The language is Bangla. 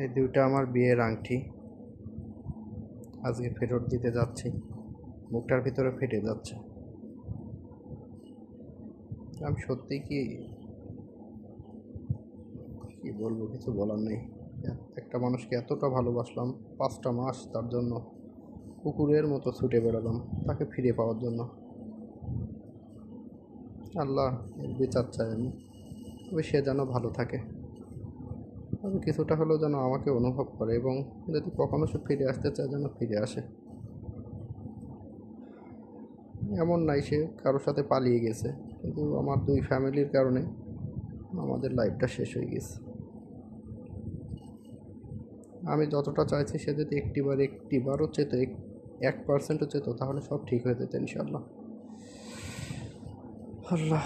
এই দুইটা আমার বিয়ের আংটি, আজকে ফেরত দিতে যাচ্ছি। মুখটার ভিতরে ফেটে যাচ্ছে। আমি সত্যি কি কি বলবো, কিছু বলার নেই। একটা মানুষকে এতটা ভালোবাসলাম, 5টা মাস তার জন্য কুকুরের মতো ছুটে বেড়ালাম তাকে ফিরে পাওয়ার জন্য। আল্লাহ এর বিচার চাই আমি, তবে সে যেন ভালো থাকে, তবে কিছুটা হলেও যেন আমাকে অনুভব করে, এবং যদি কখনো সে ফিরে আসতে চায় যেন ফিরে আসে। এমন নাই সে কারোর সাথে পালিয়ে গেছে, কিন্তু আমার 2 ফ্যামিলির কারণে আমাদের লাইফটা শেষ হয়ে গেছে। আমি যতটা চাইছি সে যদি একটিবারও চেত, 1%ও চেত, তাহলে সব ঠিক হয়ে যেত ইনশাল্লাহ। আল্লাহ।